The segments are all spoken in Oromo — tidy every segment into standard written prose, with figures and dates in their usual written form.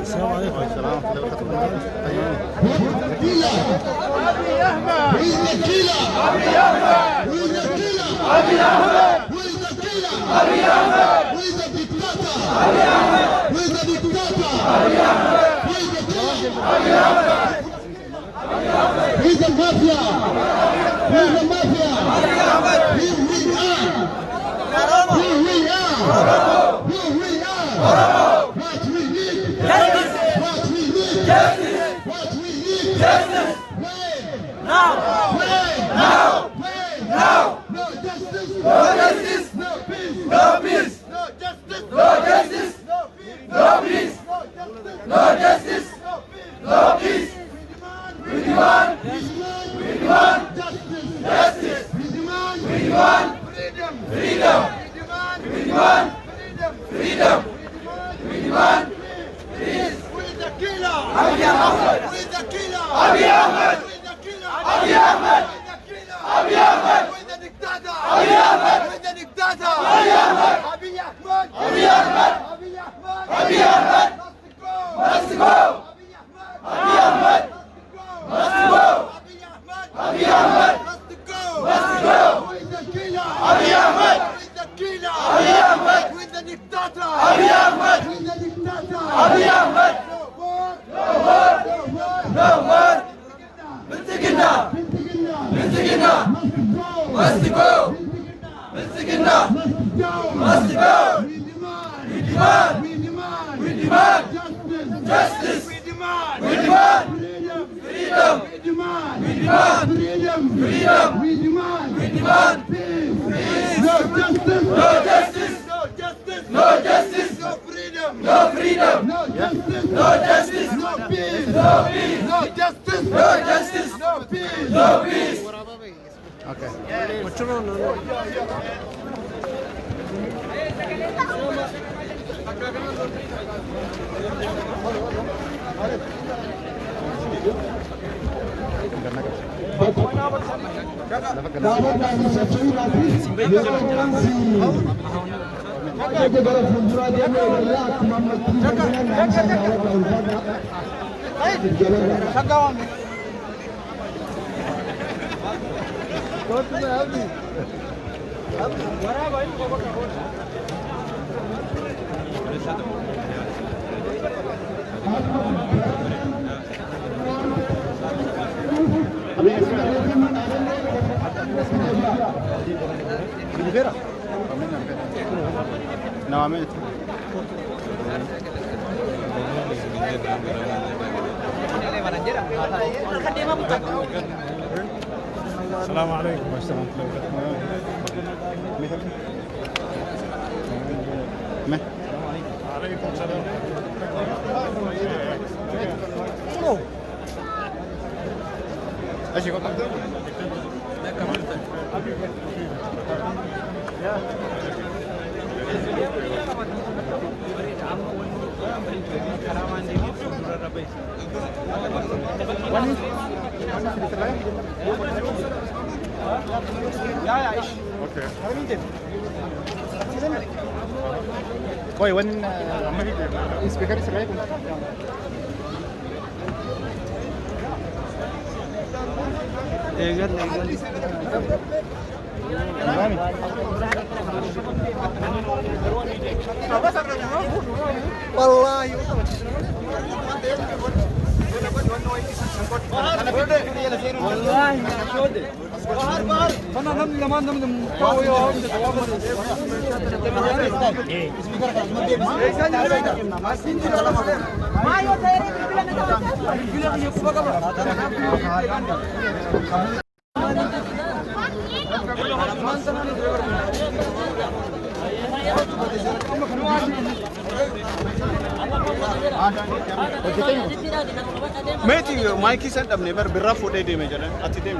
السلام عليكم. السلام ورحمة الله وبركاته. أبي أحمد. أبي أحمد. أبي أحمد. أبي أحمد. أبي أحمد. He's the mafia. He's the mafia. Here we are. Here we are. Here we are. What we need. Justice. What we need. Justice. What we need. Justice. Now. Now. Now. No justice. No justice. No peace. No peace. No justice. No justice. No peace. No peace. No justice. No peace. We demand justice. Justice. We demand freedom. Freedom. We demand freedom. We demand peace. Who is the killer? Abiy Ahmed. Who is the killer? Abiy Ahmed. Who is the killer? Abiy Ahmed. Who is the killer? Abiy Ahmed. Who is the dictator? Abiy Ahmed. Who is the dictator? Abiy Ahmed. Abiy Ahmed. Abiy Ahmed. Abiy Ahmed. Abiy Ahmed. Must go. Abiy Ahmed. Must go. Abiy Ahmed must go. Must go. Who is the killer? Abiy Ahmed. Who is the killer? Abiy Ahmed. Who is the dictator? Abiy Ahmed. Who is the dictator? Abiy Ahmed. No more. No more. No more. Bilsigina. Bilsigina. Must go. Bilsigina. Must go. We demand. We demand. We demand. Justice. We demand. We demand. Freedom. We demand. We demand. Freedom. Freedom. We demand. We demand. Peace. Peace. No justice. No justice. No justice. No justice. No freedom. No freedom. No justice. No justice. No peace. No peace. No justice. No justice. No peace. No peace. Okay. Nuevamente. السلام عليكم ورحمة الله وبركاته. عليكم السلام. ايش يقول لك؟ يا عيش. اوكي. كوي وين سبيكر سرعي والله والله Meti maiki sen dabne bar birra fode de me jana ati dem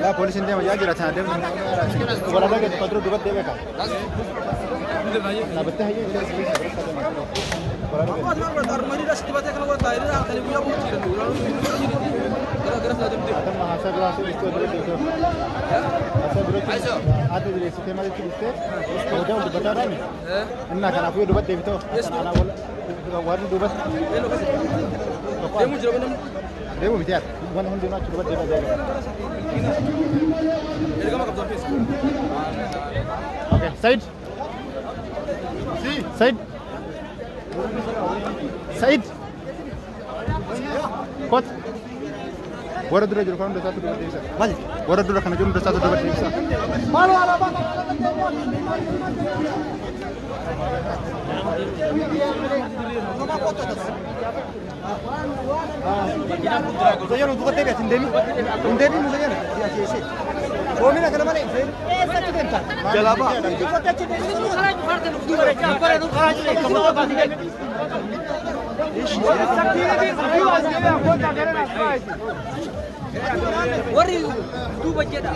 لا بوليس عندما يجي رتنا دم ولا بقى تقدروا دوبت ده بقى لا بتهي Demo biar, bukan hendak nak cuba demo jaga. Okay, side. Side. Side. Kot. Bora dulu jual kan 21 dua bisa. Balik. Bora dulu kan jual 21 dua bisa. Malu ala bang. Saya untuk kata dia sendiri, sendiri musuhnya ni, dia sih. Kami nak kena mana? Saya cakap tak. Jalapa. Kita cakap ini tu kerana kita ada dua orang. Apa yang tu kerana kita semua pasti kan. Wari tu baca dah.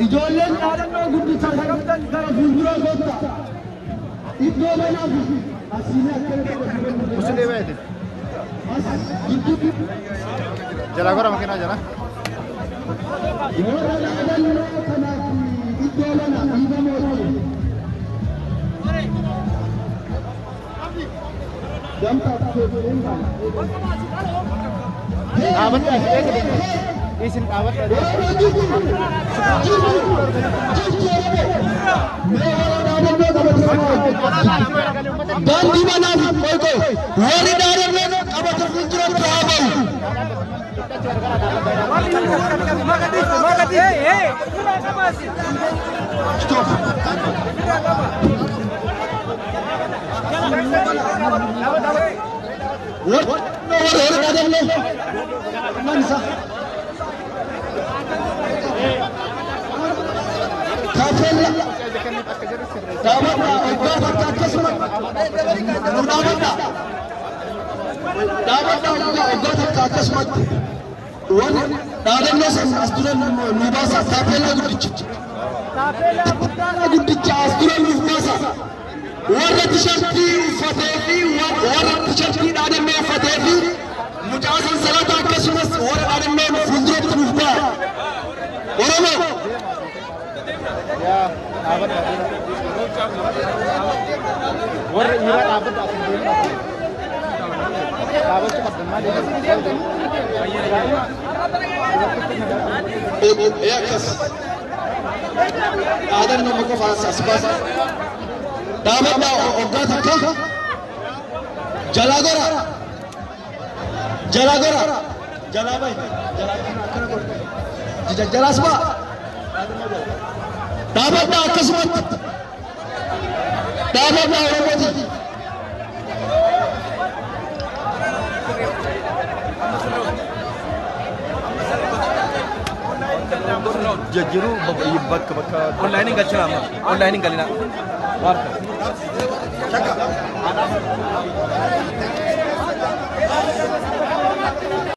Ijoolleen dhaadannoo guddicha sagantaan gara fuulduraa goota. Iddoo manaaf asiin akka Musuh dia betul. Jalan kau makin aja lah. Warra dhaadannoo kanaaf iddoo mana dhiibamoo Awat isin awat ada. Dan di mana mereka? Wari dari mana? Apa terfilter berapa? Stop. What? Wari dari mana? Mana? Kafir. Dapat dapat kasmat. Dapat kasmat. wan dhaadannoo san as dura nu baasa taapeellaa guddicha as dura nuuf baasa warra tishartii uffatee fi warra tishartii dhaadannoo uffatee fi mucaa sansalata akkasumas warra dhaadannoo fuulduratti nuuf ba'a Oromoo warra dhiiraa dhaabbata Yakas dhaadannoo muka faansa as baasa dhaabannaa hoggaa takka jalaa gora jalaa bahi jalaas ba'a dhaabannaa akkasumatti dhaabannaa Oromooti. Jajjiru bakka online galchina amma online galina.